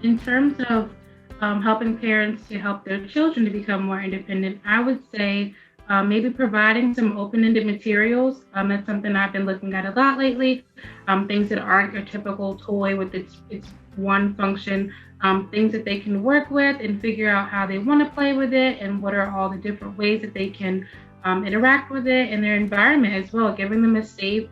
In terms of helping parents to help their children to become more independent, I would say maybe providing some open-ended materials. That's something I've been looking at a lot lately. Things that aren't your typical toy with its one function. Things that they can work with and figure out how they want to play with it and what are all the different ways that they can interact with it in their environment as well, giving them a safe,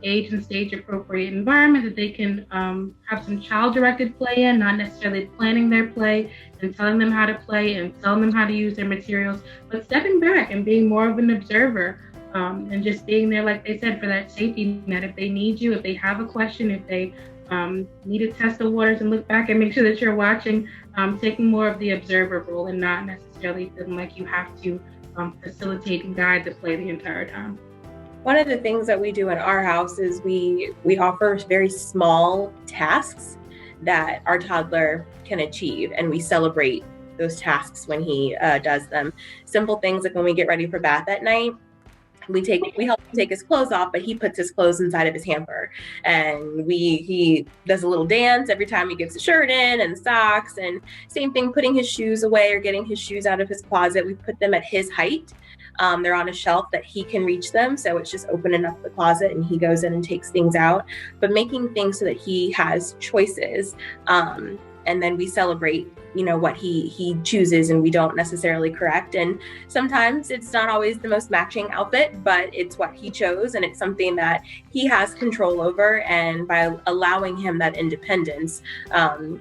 age and stage appropriate environment that they can have some child directed play in, not necessarily planning their play and telling them how to play and telling them how to use their materials, but stepping back and being more of an observer, and just being there, like they said, for that safety net. If they need you, if they have a question, if they need to test the waters and look back and make sure that you're watching, taking more of the observer role and not necessarily feeling like you have to facilitate and guide the play the entire time. One of the things that we do in our house is we offer very small tasks that our toddler can achieve, and we celebrate those tasks when he does them. Simple things like when we get ready for bath at night, we help him take his clothes off, but he puts his clothes inside of his hamper, and he does a little dance every time he gets a shirt in and socks, and same thing, putting his shoes away or getting his shoes out of his closet. We put them at his height. They're on a shelf that he can reach them, so it's just opening up the closet and he goes in and takes things out, but making things so that he has choices, and then we celebrate what he chooses, and we don't necessarily correct. And sometimes it's not always the most matching outfit, but it's what he chose, and it's something that he has control over. And by allowing him that independence,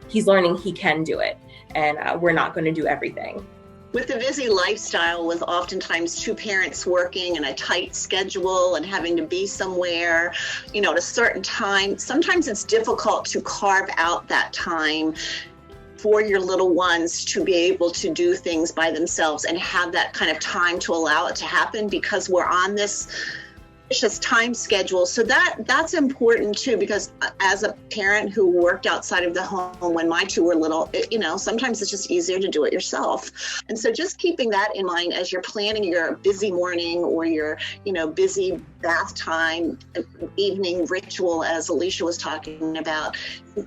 he's learning he can do it, and we're not going to do everything. With the busy lifestyle, with oftentimes two parents working and a tight schedule and having to be somewhere, at a certain time, sometimes it's difficult to carve out that time for your little ones to be able to do things by themselves and have that kind of time to allow it to happen, because we're on this just time schedule. So that's important too, because as a parent who worked outside of the home when my two were little, sometimes it's just easier to do it yourself. And so just keeping that in mind as you're planning your busy morning or your, busy bath time, evening ritual, as Alicia was talking about,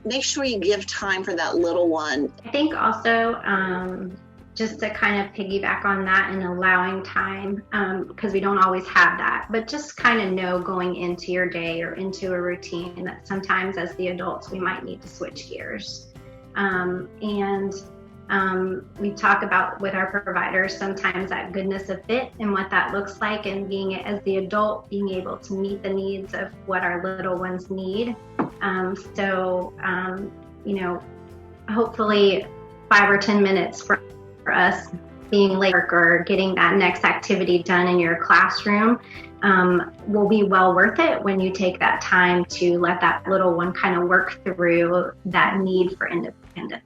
make sure you give time for that little one. I think also, just to kind of piggyback on that and allowing time, because we don't always have that, but just kind of know going into your day or into a routine that sometimes as the adults, we might need to switch gears. We talk about with our providers, sometimes that goodness of fit and what that looks like, and being as the adult, being able to meet the needs of what our little ones need. Hopefully 5 or 10 minutes for us being late or getting that next activity done in your classroom will be well worth it when you take that time to let that little one kind of work through that need for independence.